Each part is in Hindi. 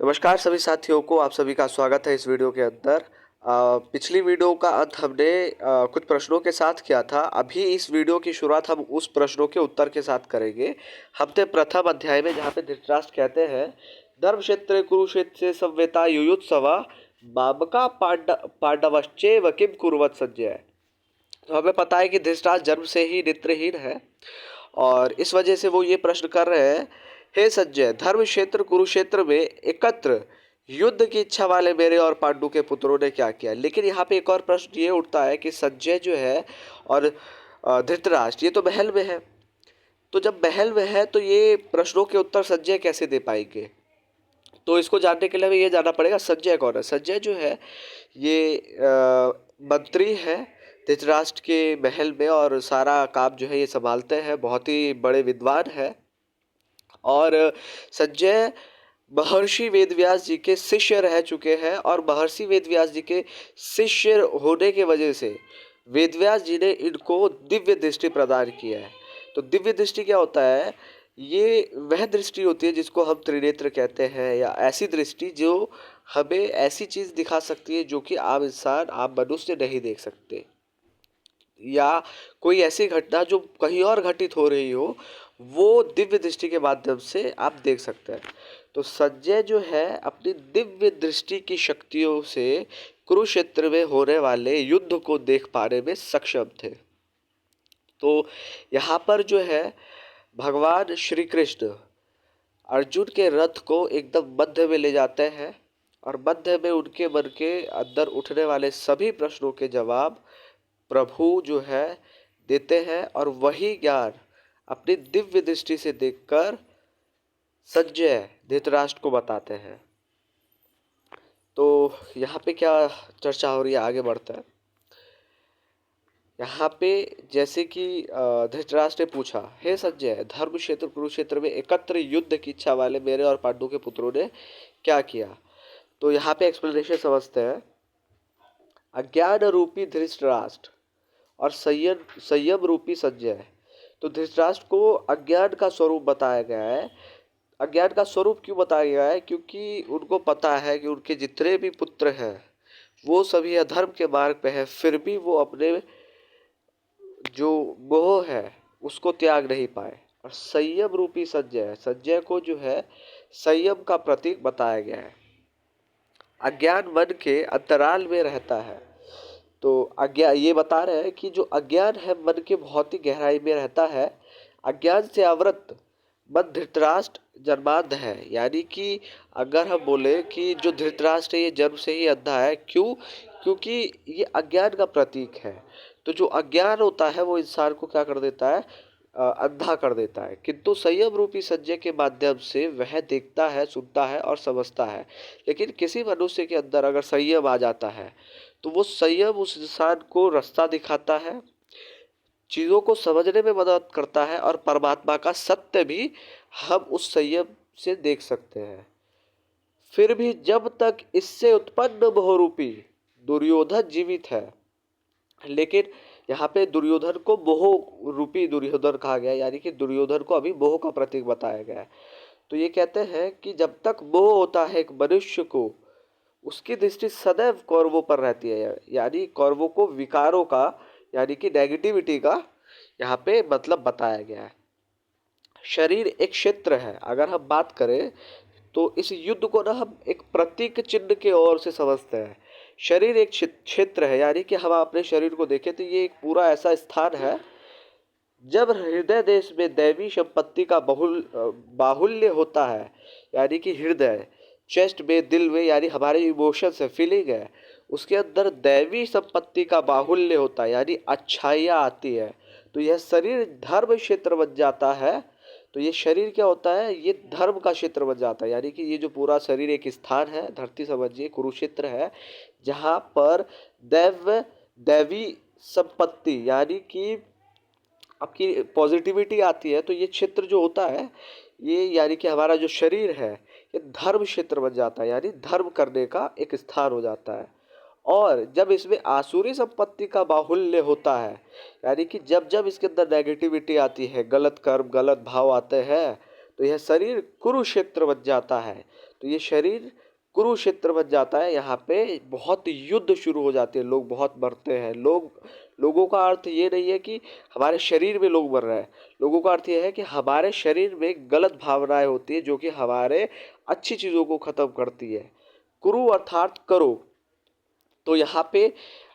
नमस्कार सभी साथियों को, आप सभी का स्वागत है इस वीडियो के अंदर। पिछली वीडियो का अंत हमने कुछ प्रश्नों के साथ किया था। अभी इस वीडियो की शुरुआत हम उस प्रश्नों के उत्तर के साथ करेंगे। हमने प्रथम अध्याय में जहाँ पे धृतराष्ट्र कहते हैं धर्मक्षेत्रे कुरुक्षेत्रे संवेता युयुत्सवा मामका पांडवश्चैव किम कुर्वत संजय। तो हमें पता है कि धृतराष्ट्र जन्म से ही नेत्रहीन है और इस वजह से वो ये प्रश्न कर रहे हैं, हे संजय, धर्म क्षेत्र कुरुक्षेत्र में एकत्र युद्ध की इच्छा वाले मेरे और पांडु के पुत्रों ने क्या किया। लेकिन यहाँ पे एक और प्रश्न ये उठता है कि संजय जो है और धृतराष्ट्र ये तो महल में है, तो जब महल में है तो ये प्रश्नों के उत्तर संजय कैसे दे पाएंगे। तो इसको जानने के लिए हमें ये जानना पड़ेगा संजय कौन है। संजय जो है ये मंत्री है धृतराष्ट्र के महल में और सारा काम जो है ये संभालते हैं। बहुत ही बड़े विद्वान है और संजय महर्षि वेदव्यास जी के शिष्य रह चुके हैं और महर्षि वेदव्यास जी के शिष्य होने के वजह से वेदव्यास जी ने इनको दिव्य दृष्टि प्रदान किया है। तो दिव्य दृष्टि क्या होता है? ये वह दृष्टि होती है जिसको हम त्रिनेत्र कहते हैं, या ऐसी दृष्टि जो हमें ऐसी चीज दिखा सकती है जो कि आम इंसान, आम मनुष्य नहीं देख सकते, या कोई ऐसी घटना जो कहीं और घटित हो रही हो वो दिव्य दृष्टि के माध्यम से आप देख सकते हैं। तो संजय जो है अपनी दिव्य दृष्टि की शक्तियों से कुरुक्षेत्र में होने वाले युद्ध को देख पाने में सक्षम थे। तो यहाँ पर जो है भगवान श्री कृष्ण अर्जुन के रथ को एकदम मध्य में ले जाते हैं और मध्य में उनके मन के अंदर उठने वाले सभी प्रश्नों के जवाब प्रभु जो है देते हैं और वही ज्ञान अपनी दिव्य दृष्टि से देखकर संजय धृतराष्ट्र को बताते हैं। तो यहाँ पे क्या चर्चा हो रही है, आगे बढ़ता है। यहाँ पे जैसे कि धृतराष्ट्र ने पूछा, हे संजय, धर्म क्षेत्र कुरुक्षेत्र में एकत्र युद्ध की इच्छा वाले मेरे और पांडु के पुत्रों ने क्या किया। तो यहाँ पे एक्सप्लेनेशन समझते हैं। अज्ञान रूपी धृतराष्ट्र और संयम रूपी संजय। तो धृतराष्ट्र को अज्ञान का स्वरूप बताया गया है। अज्ञान का स्वरूप क्यों बताया गया है? क्योंकि उनको पता है कि उनके जितने भी पुत्र हैं वो सभी अधर्म के मार्ग पे हैं, फिर भी वो अपने जो मोह है उसको त्याग नहीं पाए। और संयम रूपी संजय, संजय को जो है संयम का प्रतीक बताया गया है। अज्ञान मन के अंतराल में रहता है। तो अज्ञान ये बता रहे हैं कि जो अज्ञान है मन के बहुत ही गहराई में रहता है। अज्ञान से आवृत मन धृतराष्ट्र जन्मांध है। यानी कि अगर हम बोले कि जो धृतराष्ट्र है ये जन्म से ही अंधा है, क्यों? क्योंकि ये अज्ञान का प्रतीक है। तो जो अज्ञान होता है वो इंसान को क्या कर देता है? अंधा कर देता है। किंतु संयम रूपी संजय के माध्यम से वह देखता है, सुनता है और समझता है। लेकिन किसी मनुष्य के अंदर अगर संयम आ जाता है तो वो संयम उस इंसान को रास्ता दिखाता है, चीज़ों को समझने में मदद करता है और परमात्मा का सत्य भी हम उस संयम से देख सकते हैं। फिर भी जब तक इससे उत्पन्न बहुरूपी दुर्योधन जीवित है, लेकिन यहाँ पे दुर्योधन को मोह रूपी दुर्योधन कहा गया है, यानी कि दुर्योधन को अभी मोह का प्रतीक बताया गया है। तो ये कहते हैं कि जब तक मोह होता है एक मनुष्य को, उसकी दृष्टि सदैव कौरवों पर रहती है। यानी कौरवों को विकारों का, यानी कि नेगेटिविटी का यहाँ पे मतलब बताया गया है। शरीर एक क्षेत्र है। अगर हम बात करें तो इस युद्ध को ना हम एक प्रतीक चिन्ह के ओर से समझते हैं। शरीर एक क्षेत्र है, यानी कि हम अपने शरीर को देखें तो ये एक पूरा ऐसा स्थान है जब हृदय देश में दैवी संपत्ति का बाहुल्य होता है। यानी कि हृदय, चेस्ट में, दिल में, यानी हमारे इमोशंस है, फीलिंग है, उसके अंदर दैवी संपत्ति का बाहुल्य होता है, यानी अच्छाइयाँ आती है। तो यह शरीर धर्म क्षेत्र बन जाता है। तो ये शरीर क्या होता है? ये धर्म का क्षेत्र बन जाता है। यानी कि ये जो पूरा शरीर एक स्थान है, धरती समझिए कुरुक्षेत्र है, जहाँ पर दैवी संपत्ति यानी कि आपकी पॉजिटिविटी आती है। तो ये क्षेत्र जो होता है, ये यानी कि हमारा जो शरीर है ये धर्म क्षेत्र बन जाता है, यानी धर्म करने का एक स्थान हो जाता है। और जब इसमें आसुरी संपत्ति का बाहुल्य होता है, यानी कि जब जब इसके अंदर नेगेटिविटी आती है, गलत कर्म, गलत भाव आते हैं, तो यह शरीर कुरुक्षेत्र बन जाता है। तो ये शरीर कुरुक्षेत्र बन जाता है। यहाँ पे बहुत युद्ध शुरू हो जाते हैं, लोग बहुत मरते हैं। लोगों का अर्थ ये नहीं है कि हमारे शरीर में लोग मर रहे हैं। लोगों का अर्थ ये है कि हमारे शरीर में गलत भावनाएं होती है जो कि हमारे अच्छी चीज़ों को ख़त्म करती है। कुरु अर्थात करो। तो यहाँ पे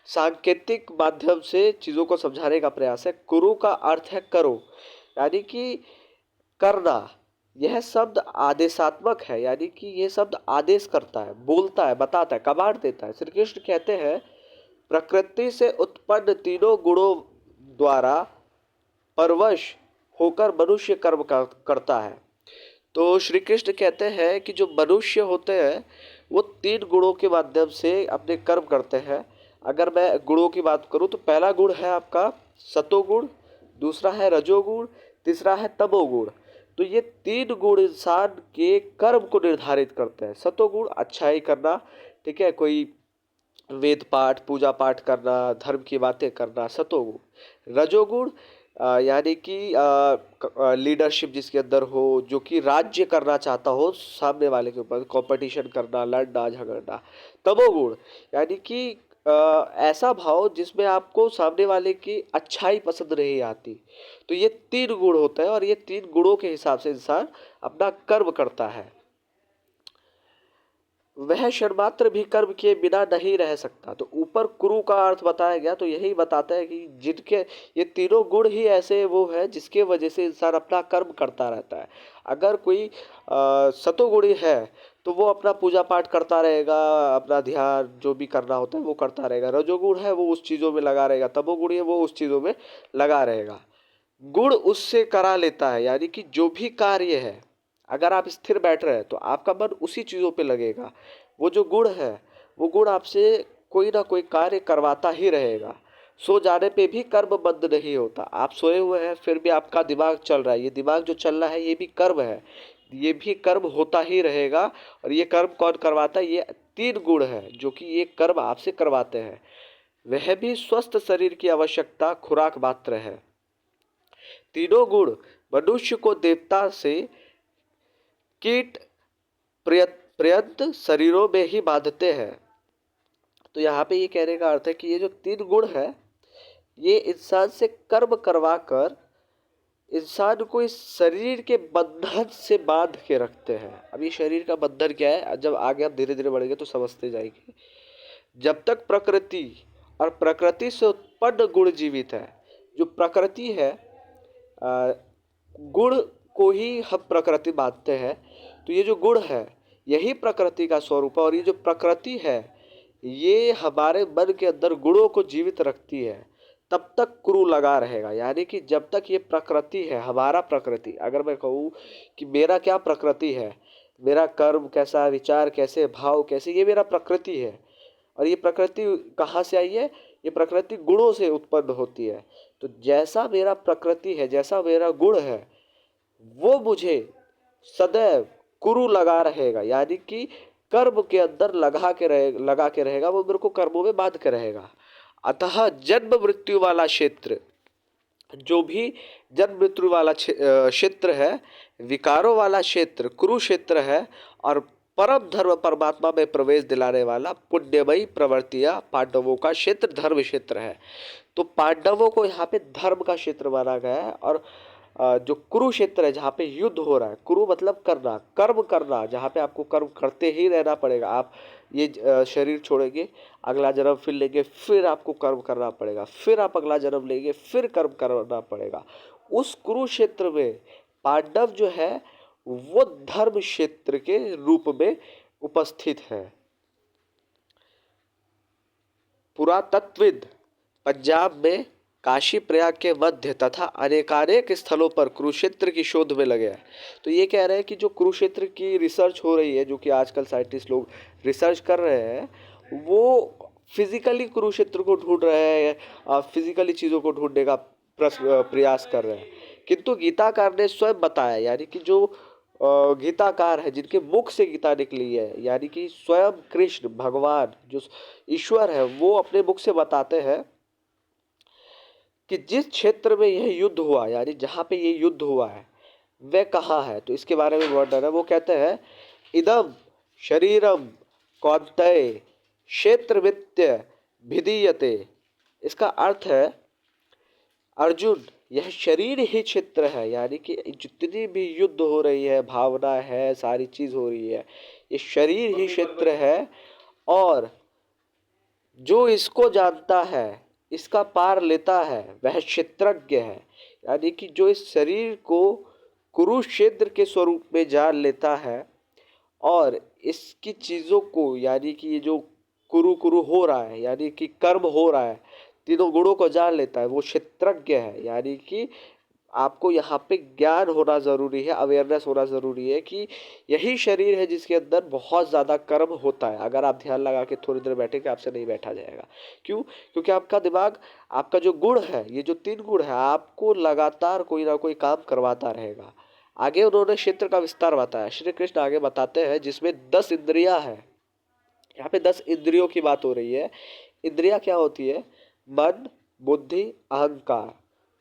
सांकेतिक माध्यम से चीज़ों को समझाने का प्रयास है। कुरु का अर्थ है करो, यानी कि करना। यह शब्द आदेशात्मक है, यानी कि यह शब्द आदेश करता है, बोलता है, बताता है, कमांड देता है। श्री कृष्ण कहते हैं प्रकृति से उत्पन्न तीनों गुणों द्वारा परवश होकर मनुष्य कर्म करता है। तो श्री कृष्ण कहते हैं कि जो मनुष्य होते हैं वो तीन गुणों के माध्यम से अपने कर्म करते हैं। अगर मैं गुणों की बात करूं तो पहला गुण है आपका सतोगुण, दूसरा है रजोगुण, तीसरा है तमोगुण। तो ये तीन गुण इंसान के कर्म को निर्धारित करते हैं। सतोगुण अच्छाई करना, ठीक है, कोई वेद पाठ पूजा पाठ करना, धर्म की बातें करना, सतोगुण। रजोगुण यानी कि लीडरशिप जिसके अंदर हो, जो कि राज्य करना चाहता हो, सामने वाले के ऊपर कंपटीशन करना, लड़ना झगड़ना। तमोगुण यानी कि ऐसा भाव जिसमें आपको सामने वाले की अच्छाई पसंद नहीं आती। तो ये तीन गुण होता है और ये तीन गुणों के हिसाब से इंसान अपना कर्म करता है। वह क्षणमात्र भी कर्म किए बिना नहीं रह सकता। तो ऊपर कुरु का अर्थ बताया गया तो यही बताता है कि जिनके ये तीनों गुण ही ऐसे वो है जिसके वजह से इंसान अपना कर्म करता रहता है। अगर कोई सतोगुणी है तो वो अपना पूजा पाठ करता रहेगा, अपना ध्यान जो भी करना होता है वो करता रहेगा। रजोगुण है वो उस चीज़ों में लगा रहेगा, तमोगुणी है वो उस चीज़ों में लगा रहेगा। गुण उससे करा लेता है, यानी कि जो भी कार्य है, अगर आप स्थिर बैठ रहे हैं तो आपका मन उसी चीज़ों पे लगेगा। वो जो गुण है वो गुण आपसे कोई ना कोई कार्य करवाता ही रहेगा। सो जाने पे भी कर्म बंद नहीं होता। आप सोए हुए हैं फिर भी आपका दिमाग चल रहा है, ये दिमाग जो चल रहा है ये भी कर्म है, ये भी कर्म होता ही रहेगा। और ये कर्म कौन करवाता है? ये तीन गुण है जो कि ये कर्म आपसे करवाते हैं। वह भी स्वस्थ शरीर की आवश्यकता खुराक मात्र है। तीनों गुण मनुष्य को देवता से कीट पर्यंत शरीरों में ही बांधते हैं। तो यहाँ पे ये कहने का अर्थ है कि ये जो तीन गुण है ये इंसान से कर्म करवा कर इंसान को इस शरीर के बंधन से बांध के रखते हैं। अब ये शरीर का बंधन क्या है, जब आगे आप धीरे धीरे बढ़ेंगे तो समझते जाएंगे। जब तक प्रकृति और प्रकृति से उत्पन्न गुण जीवित है, जो प्रकृति है गुण को ही हम प्रकृति मानते हैं। तो ये जो गुण है यही प्रकृति का स्वरूप है और ये जो प्रकृति है ये हमारे मन के अंदर गुणों को जीवित रखती है। तब तक कुरु लगा रहेगा, यानी कि जब तक ये प्रकृति है, हमारा प्रकृति, अगर मैं कहूँ कि मेरा क्या प्रकृति है, मेरा कर्म कैसा, विचार कैसे, भाव कैसे, ये मेरा प्रकृति है। और ये प्रकृति कहाँ से आई है? ये प्रकृति गुणों से उत्पन्न होती है। तो जैसा मेरा प्रकृति है, जैसा मेरा गुण है, वो मुझे सदैव कुरु लगा रहेगा, यानी कि कर्म के अंदर लगा के रहेगा, वो मेरे को कर्मों में बांध के रहेगा। अतः जन्म मृत्यु वाला क्षेत्र, जो भी जन्म मृत्यु वाला क्षेत्र है, विकारों वाला क्षेत्र कुरुक्षेत्र है, और परम धर्म परमात्मा में प्रवेश दिलाने वाला पुण्यमयी प्रवृत्तियां पांडवों का क्षेत्र धर्म क्षेत्र है। तो पांडवों को यहाँ पे धर्म का क्षेत्र माना गया है। और जो कुरुक्षेत्र है जहाँ पे युद्ध हो रहा है, कुरु मतलब करना, कर्म करना, जहाँ पे आपको कर्म करते ही रहना पड़ेगा। आप ये शरीर छोड़ेंगे, अगला जन्म फिर लेंगे, फिर आपको कर्म करना पड़ेगा, फिर आप अगला जन्म लेंगे, फिर कर्म करना पड़ेगा। उस कुरुक्षेत्र में पांडव जो है वो धर्म क्षेत्र के रूप में उपस्थित है। पुरातत्वविद पंजाब में काशी प्रयाग के मध्य तथा अनेकानेक स्थलों पर कुरुक्षेत्र की शोध में लगे हैं। तो ये कह रहे हैं कि जो कुरुक्षेत्र की रिसर्च हो रही है, जो कि आजकल साइंटिस्ट लोग रिसर्च कर रहे हैं, वो फिजिकली कुरुक्षेत्र को ढूंढ रहे हैं, फिजिकली चीज़ों को ढूंढने का प्रयास कर रहे हैं। किंतु गीताकार ने स्वयं बताया, यानी कि जो गीताकार है, जिनके मुख से गीता निकली है, यानी कि स्वयं कृष्ण भगवान जो ईश्वर है, वो अपने मुख से बताते हैं कि जिस क्षेत्र में यह युद्ध हुआ, यानी जहाँ पे ये युद्ध हुआ है, वह कहाँ है। तो इसके बारे में वर्णन है। वो कहते हैं इदम शरीरम कौन्तेय क्षेत्रमित्य भिधीयते। इसका अर्थ है अर्जुन, यह शरीर ही क्षेत्र है, यानी कि जितनी भी युद्ध हो रही है, भावना है, सारी चीज हो रही है, ये शरीर ही क्षेत्र है। और जो इसको जानता है, इसका पार लेता है, वह क्षेत्रज्ञ है। यानी कि जो इस शरीर को कुरुक्षेत्र के स्वरूप में जान लेता है और इसकी चीजों को, यानी कि ये जो कुरु कुरु हो रहा है, यानी कि कर्म हो रहा है, तीनों गुणों को जान लेता है, वो क्षेत्रज्ञ है। यानी कि आपको यहाँ पे ज्ञान होना जरूरी है, अवेयरनेस होना जरूरी है कि यही शरीर है जिसके अंदर बहुत ज्यादा कर्म होता है। अगर आप ध्यान लगा के थोड़ी देर बैठेंगे, आपसे नहीं बैठा जाएगा। क्यों? क्योंकि आपका दिमाग, आपका जो गुण है, ये जो 3 गुण है, आपको लगातार कोई ना कोई काम करवाता रहेगा। आगे उन्होंने क्षेत्र का विस्तार बताया। श्री कृष्ण आगे बताते हैं जिसमें 10 इंद्रियां हैं। यहाँ पे 10 इंद्रियों की बात हो रही है। इंद्रियां क्या होती है? मन, बुद्धि, अहंकार,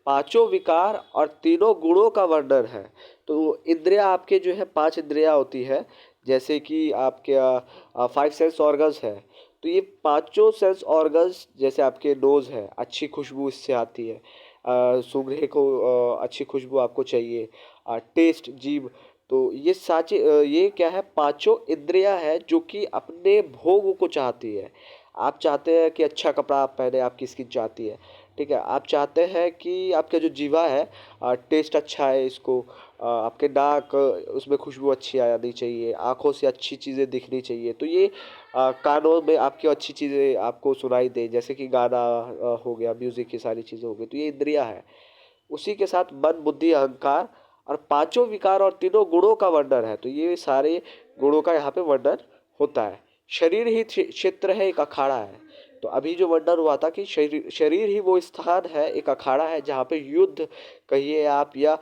पांचों विकार और तीनों गुणों का वर्णन है। तो इंद्रियां आपके जो है 5 इंद्रियां होती है, जैसे कि आपके 5 सेंस ऑर्गन्स है। तो ये पांचों सेंस ऑर्गन्स, जैसे आपके नोज है, अच्छी खुशबू इससे आती है, सूंघने को अच्छी खुशबू आपको चाहिए, टेस्ट, जीभ। तो ये साचे ये क्या है? पांचों इंद्रियां है जो कि अपने भोग को चाहती है। आप चाहते हैं कि अच्छा कपड़ा आप पहने, आपकी स्किन चाहती है, ठीक है। आप चाहते हैं कि आपका जो जीवा है, टेस्ट अच्छा है इसको, आपके नाक, उसमें खुशबू अच्छी आनी चाहिए, आंखों से अच्छी चीज़ें दिखनी चाहिए। तो ये कानों में आपकी अच्छी चीज़ें आपको सुनाई दे, जैसे कि गाना हो गया, म्यूजिक की सारी चीज़ें हो गई। तो ये इंद्रियां है। उसी के साथ मन, बुद्धि, अहंकार और पांचों विकार और तीनों गुणों का वर्णन है। तो ये सारे गुणों का यहाँ पे वर्णन होता है। शरीर ही क्षेत्र है, एक अखाड़ा है। तो अभी जो वर्णन हुआ था कि शरीर ही वो स्थान है, एक अखाड़ा है, जहाँ पे युद्ध कहिए आप या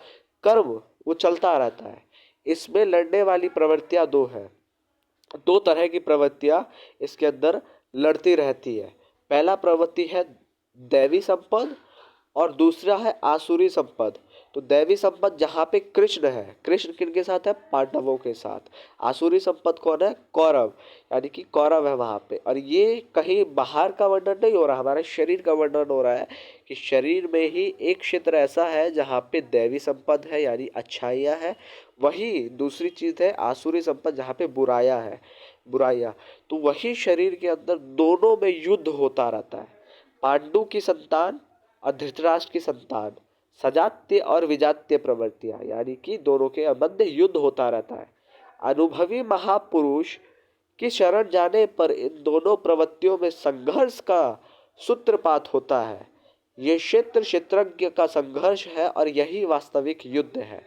कर्म, वो चलता रहता है। इसमें लड़ने वाली प्रवृत्तियां 2 है। 2 तरह की प्रवृत्तियां इसके अंदर लड़ती रहती है। पहला प्रवृत्ति है दैवी संपद और दूसरा है आसुरी संपद। तो दैवी संपद जहाँ पे कृष्ण है, कृष्ण किनके साथ है? पांडवों के साथ। आसुरी संपद कौन है? कौरव, यानी कि कौरव है वहाँ पे। और ये कहीं बाहर का वर्णन नहीं हो रहा, हमारे शरीर का वर्णन हो रहा है कि शरीर में ही एक क्षेत्र ऐसा है जहाँ पे दैवी संपद है, यानी अच्छाइयाँ है। वही दूसरी चीज है आसुरी संपद, जहाँ पे बुराइयाँ है, बुराइयाँ। तो वही शरीर के अंदर दोनों में युद्ध होता रहता है। पांडु की संतान और धृतराष्ट्र की संतान, सजात्य और विजात्य प्रवृत्तियां, यानी कि दोनों के मध्य युद्ध होता रहता है। अनुभवी महापुरुष की शरण जाने पर इन दोनों प्रवृत्तियों में संघर्ष का सूत्रपात होता है। ये क्षेत्र क्षेत्रज्ञ का संघर्ष है और यही वास्तविक युद्ध है।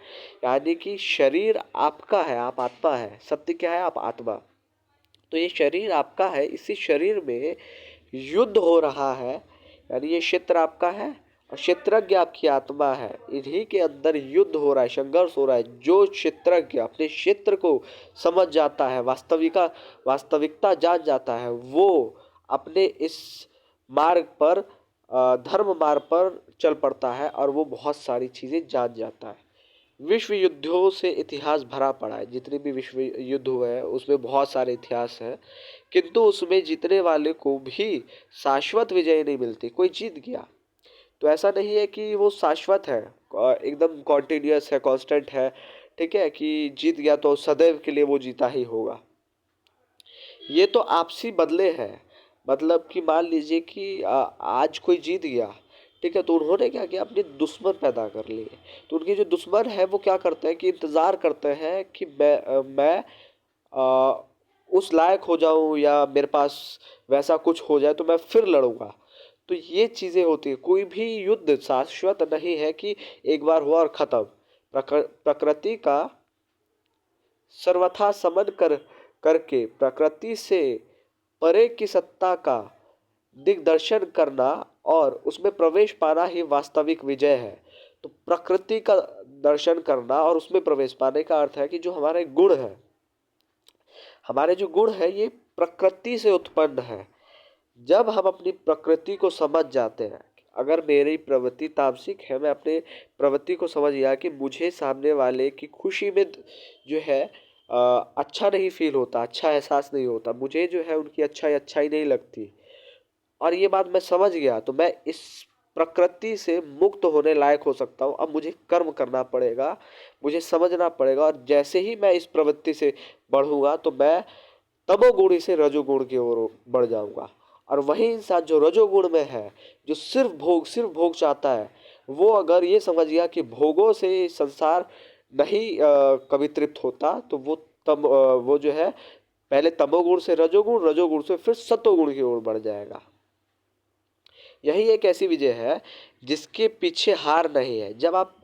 यानी कि शरीर आपका है, आप आत्मा है। सत्य क्या है? आप आत्मा। तो ये शरीर आपका है, इसी शरीर में युद्ध हो रहा है, यानी ये क्षेत्र आपका है और क्षेत्रज्ञ आपकी आत्मा है। इन्हीं के अंदर युद्ध हो रहा है, संघर्ष हो रहा है। जो क्षेत्रज्ञ अपने क्षेत्र को समझ जाता है, वास्तविकता जान जाता है, वो अपने इस मार्ग पर, धर्म मार्ग पर चल पड़ता है और वो बहुत सारी चीज़ें जान जाता है। विश्व युद्धों से इतिहास भरा पड़ा है। जितने भी विश्व युद्ध हुए हैं उसमें बहुत सारे इतिहास है, किंतु उसमें जीतने वाले को भी शाश्वत विजय नहीं मिलती। कोई जीत गया तो ऐसा नहीं है कि वो शाश्वत है, एकदम कॉन्टिन्यूअस है, कांस्टेंट है, ठीक है, कि जीत गया तो सदैव के लिए वो जीता ही होगा। ये तो आपसी बदले हैं। मतलब कि मान लीजिए कि आज कोई जीत गया, ठीक है, तो उन्होंने क्या किया? अपने दुश्मन पैदा कर लिए। तो उनके जो दुश्मन है वो क्या करते हैं कि इंतज़ार करते हैं कि मैं अ, उस लायक हो जाऊं या मेरे पास वैसा कुछ हो जाए तो मैं फिर लड़ूंगा। तो ये चीज़ें होती है। कोई भी युद्ध शाश्वत नहीं है कि एक बार हुआ और ख़त्म। प्रकृति का सर्वथा समन करके प्रकृति से परे की सत्ता का दिग्दर्शन करना और उसमें प्रवेश पाना ही वास्तविक विजय है। तो प्रकृति का दर्शन करना और उसमें प्रवेश पाने का अर्थ है कि जो हमारे गुण है, हमारे जो गुण है, ये प्रकृति से उत्पन्न है। जब हम अपनी प्रकृति को समझ जाते हैं, अगर मेरी प्रवृत्ति तामसिक है, मैं अपने प्रवृत्ति को समझ गया कि मुझे सामने वाले की खुशी में जो है अच्छा नहीं फील होता, अच्छा एहसास नहीं होता, मुझे जो है उनकी अच्छाई नहीं लगती और ये बात मैं समझ गया तो मैं इस प्रकृति से मुक्त होने लायक हो सकता हूँ। अब मुझे कर्म करना पड़ेगा, मुझे समझना पड़ेगा और जैसे ही मैं इस प्रवृत्ति से बढ़ूंगा तो मैं तमोगुणी से रजोगुण की ओर बढ़ जाऊंगा। और वही इंसान जो रजोगुण में है, जो सिर्फ भोग चाहता है, वो अगर ये समझ गया कि भोगों से संसार नहीं कभी तृप्त होता तो वो जो है पहले तमोगुण से रजोगुण, रजोगुण से फिर सतोगुण की ओर बढ़ जाएगा। यही एक ऐसी विजय है जिसके पीछे हार नहीं है। जब आप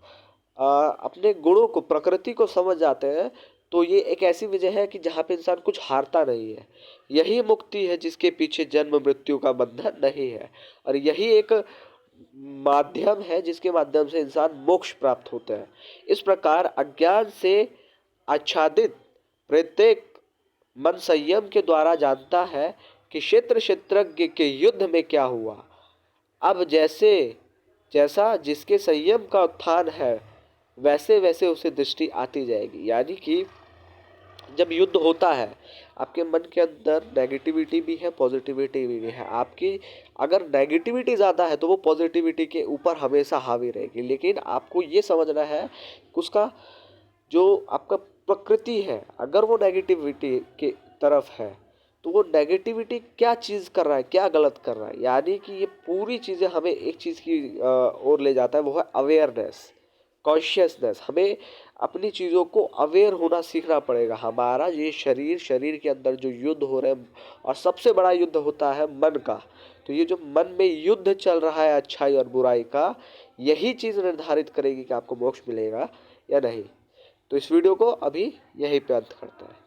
अपने गुणों को, प्रकृति को समझ जाते हैं तो ये एक ऐसी विजय है कि जहाँ पे इंसान कुछ हारता नहीं है। यही मुक्ति है जिसके पीछे जन्म मृत्यु का बंधन नहीं है और यही एक माध्यम है जिसके माध्यम से इंसान मोक्ष प्राप्त होता है। इस प्रकार अज्ञान से आच्छादित प्रत्येक मन संयम के द्वारा जानता है कि क्षेत्र क्षेत्रज्ञ के युद्ध में क्या हुआ। अब जैसा जिसके संयम का उत्थान है वैसे वैसे उसे दृष्टि आती जाएगी। यानी कि जब युद्ध होता है आपके मन के अंदर नेगेटिविटी भी है, पॉजिटिविटी भी है। आपकी अगर नेगेटिविटी ज़्यादा है तो वो पॉजिटिविटी के ऊपर हमेशा हावी रहेगी। लेकिन आपको ये समझना है कि उसका जो आपका प्रकृति है अगर वो नेगेटिविटी के तरफ है तो वो नेगेटिविटी क्या चीज़ कर रहा है, क्या गलत कर रहा है। यानी कि ये पूरी चीज़ें हमें एक चीज़ की ओर ले जाता है, वो है अवेयरनेस, कॉन्शियसनेस। हमें अपनी चीज़ों को अवेयर होना सीखना पड़ेगा। हमारा ये शरीर के अंदर जो युद्ध हो रहे हैं और सबसे बड़ा युद्ध होता है मन का। तो ये जो मन में युद्ध चल रहा है अच्छाई और बुराई का, यही चीज़ निर्धारित करेगी कि आपको मोक्ष मिलेगा या नहीं। तो इस वीडियो को अभी यहीं पे अंत करते हैं।